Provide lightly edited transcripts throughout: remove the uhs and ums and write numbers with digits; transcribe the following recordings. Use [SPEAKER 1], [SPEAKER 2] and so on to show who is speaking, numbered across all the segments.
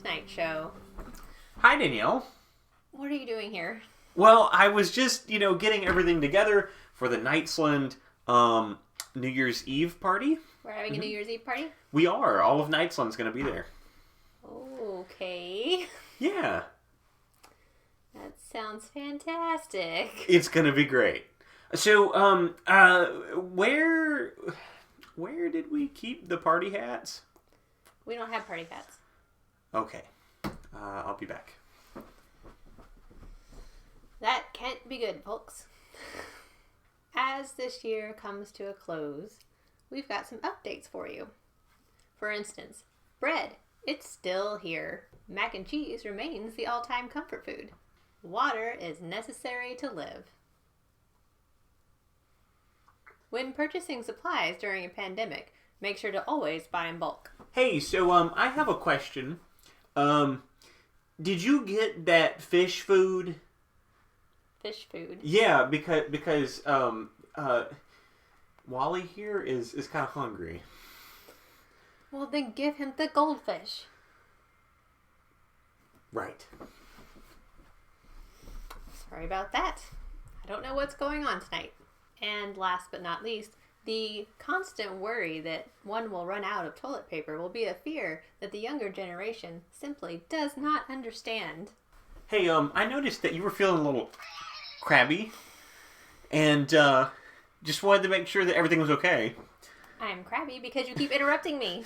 [SPEAKER 1] Night Show.
[SPEAKER 2] Hi, Danielle.
[SPEAKER 1] What are you doing here?
[SPEAKER 2] Well, I was just, getting everything together for the Knightsland New Year's Eve party.
[SPEAKER 1] We're having a New Year's Eve party?
[SPEAKER 2] We are. All of Knightsland's going to be there.
[SPEAKER 1] Okay.
[SPEAKER 2] Yeah.
[SPEAKER 1] That sounds fantastic.
[SPEAKER 2] It's going to be great. So, where did we keep the party hats?
[SPEAKER 1] We don't have party hats.
[SPEAKER 2] Okay. I'll be back.
[SPEAKER 1] That can't be good, folks. As this year comes to a close, we've got some updates for you. For instance, bread. It's still here. Mac and cheese remains the all-time comfort food. Water is necessary to live. When purchasing supplies during a pandemic, make sure to always buy in bulk.
[SPEAKER 2] Hey, so I have a question. Did you get that fish food?
[SPEAKER 1] Fish food?
[SPEAKER 2] Yeah, because Wally here is kind of hungry.
[SPEAKER 1] Well, then give him the goldfish.
[SPEAKER 2] Right.
[SPEAKER 1] Sorry about that. I don't know what's going on tonight. And last but not least, the constant worry that one will run out of toilet paper will be a fear that the younger generation simply does not understand.
[SPEAKER 2] Hey, I noticed that you were feeling a little crabby, and just wanted to make sure that everything was okay.
[SPEAKER 1] I'm crabby because you keep interrupting me.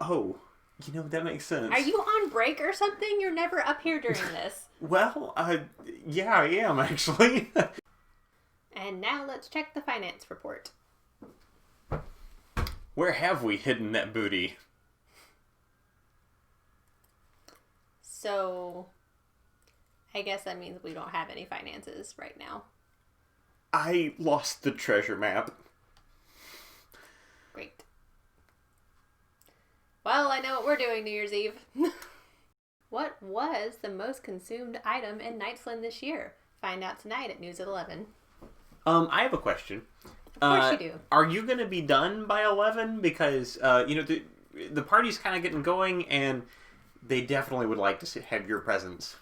[SPEAKER 2] Oh, that makes sense.
[SPEAKER 1] Are you on break or something? You're never up here during this.
[SPEAKER 2] Well, yeah, I am, actually.
[SPEAKER 1] And now let's check the finance report.
[SPEAKER 2] Where have we hidden that booty?
[SPEAKER 1] So, I guess that means we don't have any finances right now.
[SPEAKER 2] I lost the treasure map.
[SPEAKER 1] Great. Well, I know what we're doing New Year's Eve. What was the most consumed item in Knightsland this year? Find out tonight at News at 11.
[SPEAKER 2] I have a question.
[SPEAKER 1] Of course you do.
[SPEAKER 2] Are you going to be done by 11? Because, the party's kind of getting going, and they definitely would like to have your presence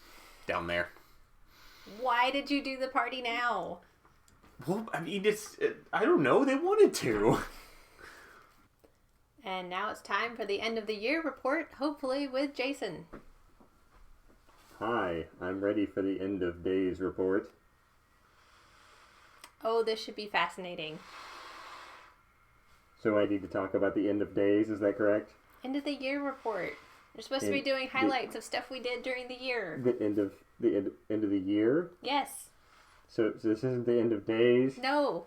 [SPEAKER 2] down there.
[SPEAKER 1] Why did you do the party now?
[SPEAKER 2] Well, I mean, I don't know. They wanted to.
[SPEAKER 1] And now it's time for the end of the year report, hopefully with Jason.
[SPEAKER 3] Hi, I'm ready for the end of days report.
[SPEAKER 1] Oh, this should be fascinating.
[SPEAKER 3] So I need to talk about the end of days, is that correct?
[SPEAKER 1] End of the year report. You're supposed to be doing highlights of stuff we did during the year.
[SPEAKER 3] The end of the year?
[SPEAKER 1] Yes.
[SPEAKER 3] So this isn't the end of days?
[SPEAKER 1] No.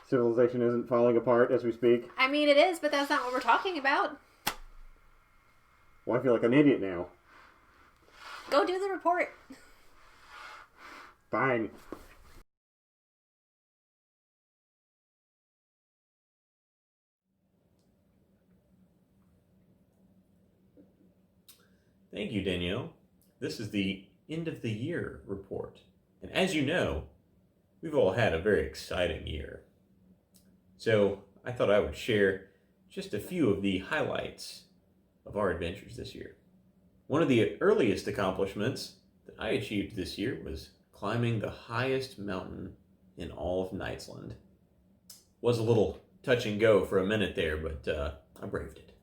[SPEAKER 3] Civilization isn't falling apart as we speak?
[SPEAKER 1] I mean, it is, but that's not what we're talking about.
[SPEAKER 3] Well, I feel like an idiot now.
[SPEAKER 1] Go do the report.
[SPEAKER 3] Fine.
[SPEAKER 2] Thank you, Danielle. This is the end of the year report. And as you know, we've all had a very exciting year. So I thought I would share just a few of the highlights of our adventures this year. One of the earliest accomplishments that I achieved this year was climbing the highest mountain in all of Knightsland. Was a little touch and go for a minute there, but I braved it.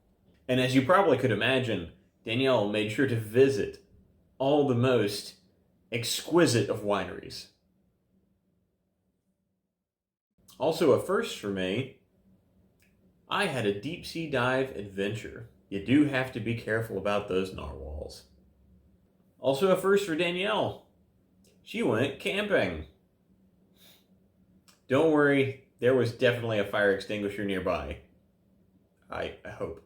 [SPEAKER 2] And as you probably could imagine, Danielle made sure to visit all the most exquisite of wineries. Also a first for me, I had a deep sea dive adventure. You do have to be careful about those narwhals. Also a first for Danielle. She went camping. Don't worry, there was definitely a fire extinguisher nearby. I hope.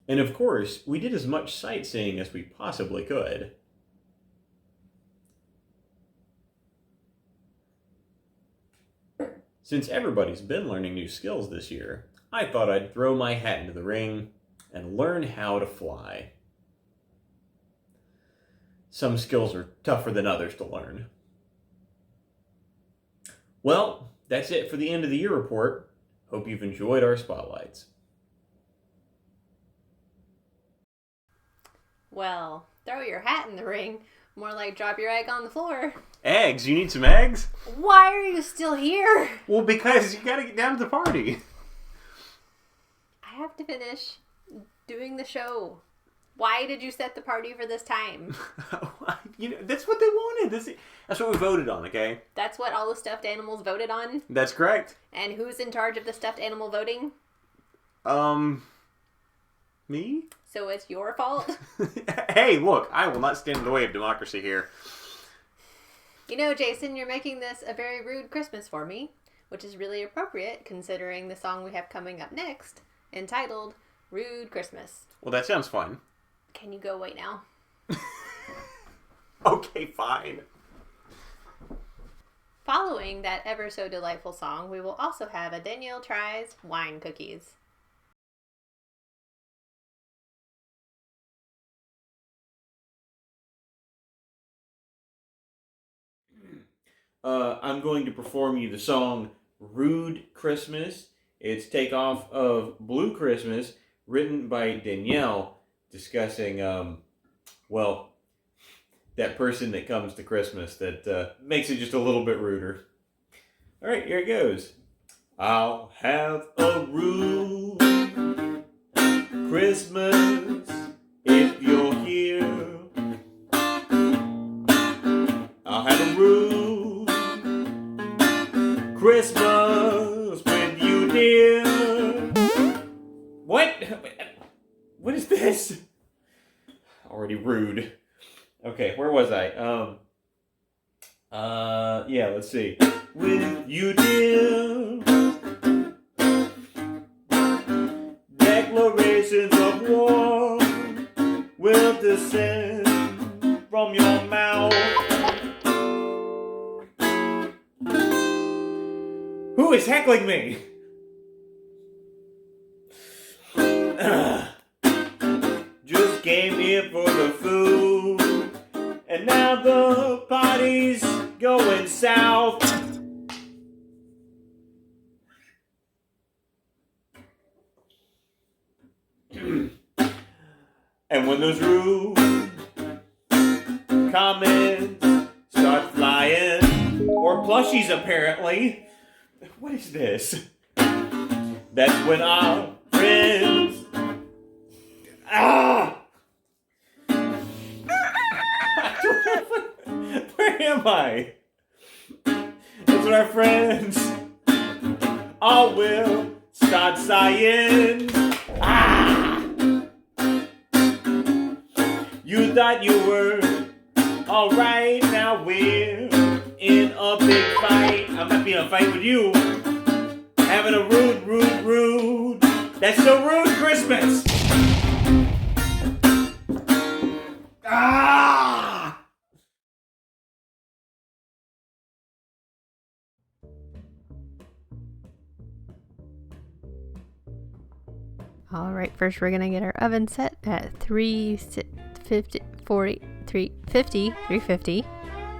[SPEAKER 2] And of course, we did as much sightseeing as we possibly could. Since everybody's been learning new skills this year, I thought I'd throw my hat into the ring and learn how to fly. Some skills are tougher than others to learn. Well, that's it for the end of the year report. Hope you've enjoyed our spotlights.
[SPEAKER 1] Well, throw your hat in the ring. More like drop your egg on the floor.
[SPEAKER 3] Eggs? You need some eggs?
[SPEAKER 1] Why are you still here?
[SPEAKER 3] Well, because you gotta get down to the party.
[SPEAKER 1] I have to finish doing the show. Why did you set the party for this time?
[SPEAKER 3] That's what they wanted. That's what we voted on, okay?
[SPEAKER 1] That's what all the stuffed animals voted on?
[SPEAKER 3] That's correct.
[SPEAKER 1] And who's in charge of the stuffed animal voting?
[SPEAKER 3] Me?
[SPEAKER 1] So it's your fault?
[SPEAKER 3] Hey, look, I will not stand in the way of democracy here.
[SPEAKER 1] You know, Jason, you're making this a very rude Christmas for me, which is really appropriate considering the song we have coming up next, entitled Rude Christmas.
[SPEAKER 3] Well, that sounds fun.
[SPEAKER 1] Can you go away now?
[SPEAKER 3] Okay, fine.
[SPEAKER 1] Following that ever so delightful song, we will also have a Danielle Tries Wine Cookies.
[SPEAKER 2] I'm going to perform you the song Rude Christmas. It's takeoff of Blue Christmas, written by Danielle, discussing, that person that comes to Christmas that makes it just a little bit ruder. All right, here it goes. I'll have a rude Christmas if you're here. I'll have a rude Christmas with you, dear. What? What is this? Already rude. Okay, where was I? Let's see. With you, dear. Declarations of war will descend from your mouth. Who is heckling me? Just came here for the food, and now the party's going south. And when those rude comments start flying, or plushies apparently, what is this? That's when our friends... Where am I? That's when our friends all will start sighing. You thought you were alright, now we're in a big fight. I'm not being in a fight with you. Having a rude. That's so rude Christmas.
[SPEAKER 1] All right, first we're gonna get our oven set at 350.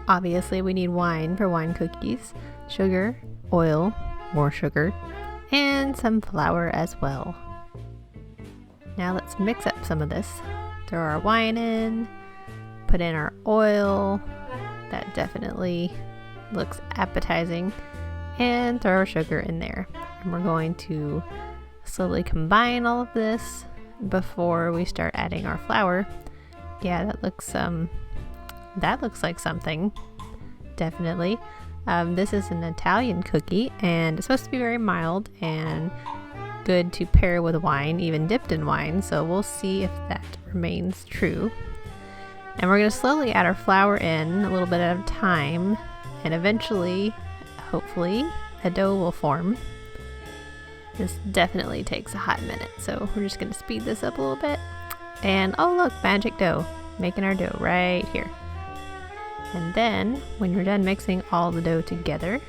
[SPEAKER 1] Obviously, we need wine for wine cookies, sugar, oil, more sugar, and some flour as well. Now let's mix up some of this. Throw our wine in, put in our oil. That definitely looks appetizing. And throw our sugar in there. And we're going to slowly combine all of this before we start adding our flour. Yeah, that looks like something. Definitely. This is an Italian cookie, and it's supposed to be very mild and good to pair with wine, even dipped in wine. So we'll see if that remains true. And we're going to slowly add our flour in a little bit at a time, and eventually, hopefully, a dough will form. This definitely takes a hot minute, so we're just going to speed this up a little bit. And oh look, magic dough. Making our dough right here. And then, when you're done mixing all the dough together,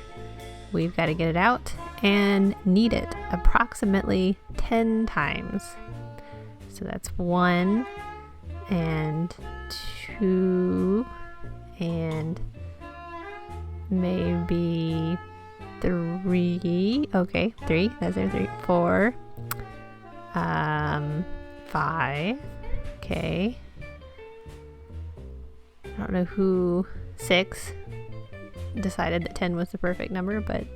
[SPEAKER 1] we've got to get it out and knead it approximately 10 times. So that's 1 and 2 and maybe 3. Okay, 3. That's there. 3, 4. 5. Okay. I don't know who, 6, decided that 10 was the perfect number, but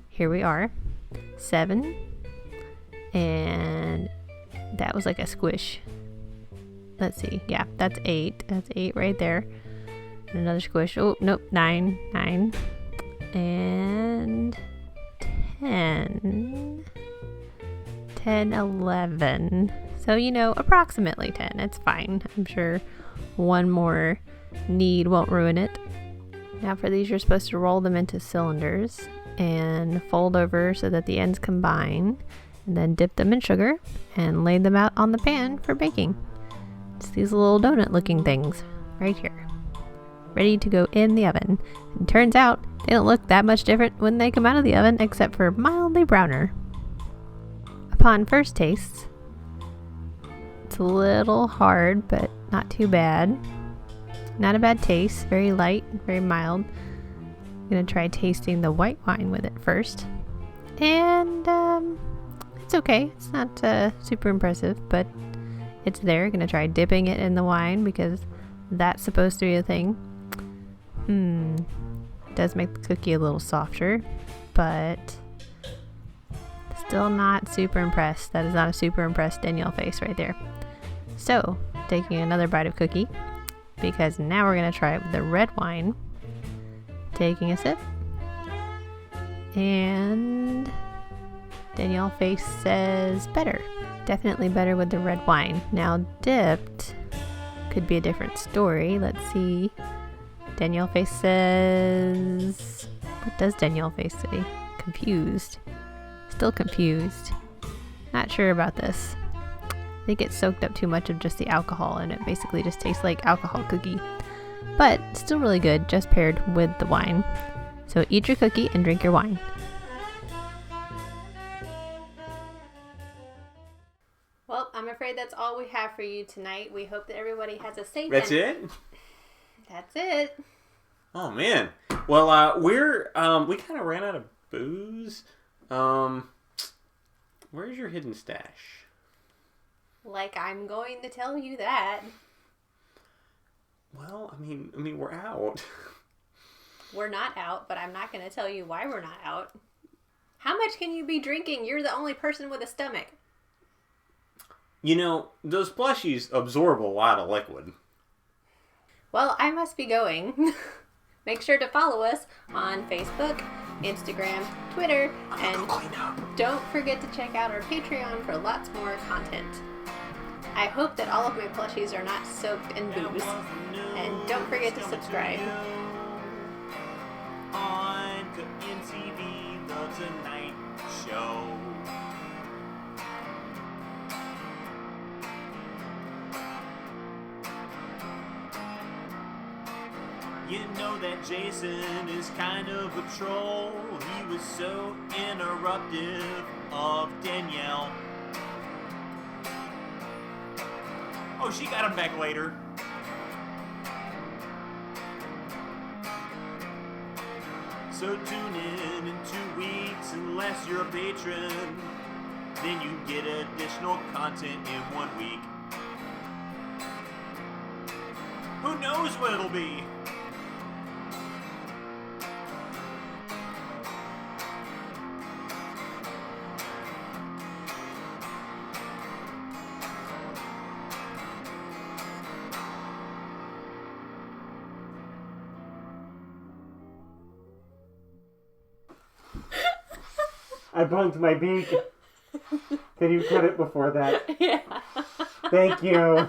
[SPEAKER 1] here we are. 7, and that was like a squish. Let's see. Yeah, that's 8. That's 8 right there. And another squish. Oh, nope. 9. And 10. 10, 11. So, approximately 10. It's fine. I'm sure one more knead won't ruin it. Now for these, you're supposed to roll them into cylinders and fold over so that the ends combine, and then dip them in sugar and lay them out on the pan for baking. It's these little donut looking things right here, ready to go in the oven. And turns out they don't look that much different when they come out of the oven, except for mildly browner. Upon first taste, it's a little hard, but not too bad. Not a bad taste, very light, very mild. I'm going to try tasting the white wine with it first. And it's okay. It's not super impressive, but it's there. Going to try dipping it in the wine because that's supposed to be a thing. It does make the cookie a little softer, but still not super impressed. That is not a super impressed Danielle face right there. So, taking another bite of cookie, because now we're going to try it with the red wine. Taking a sip. And Danielle face says better. Definitely better with the red wine. Now dipped could be a different story. Let's see. Danielle face says... What does Danielle face say? Confused. Still confused. Not sure about this. I think it soaked up too much of just the alcohol and it basically just tastes like alcohol cookie. But still really good, just paired with the wine. So eat your cookie and drink your wine. Well, I'm afraid that's all we have for you tonight. We hope that everybody has a safe...
[SPEAKER 2] That's it?
[SPEAKER 1] That's it.
[SPEAKER 2] Oh, man. Well, we kind of ran out of booze. Where's your hidden stash?
[SPEAKER 1] Like I'm going to tell you that.
[SPEAKER 2] Well, I mean, we're out.
[SPEAKER 1] We're not out, but I'm not going to tell you why we're not out. How much can you be drinking? You're the only person with a stomach.
[SPEAKER 2] Those plushies absorb a lot of liquid.
[SPEAKER 1] Well, I must be going. Make sure to follow us on Facebook, Instagram, Twitter, and don't forget to check out our Patreon for lots more content. I hope that all of my plushies are not soaked in booze. And don't forget to subscribe.
[SPEAKER 2] On MTV, The Tonight Show. You know that Jason is kind of a troll. He was so interruptive of Danielle. Oh, she got him back later. So tune in 2 weeks unless you're a patron. Then you get additional content in 1 week. Who knows what it'll be?
[SPEAKER 3] I bumped my beak. Can you cut it before that?
[SPEAKER 1] Yeah.
[SPEAKER 3] Thank you.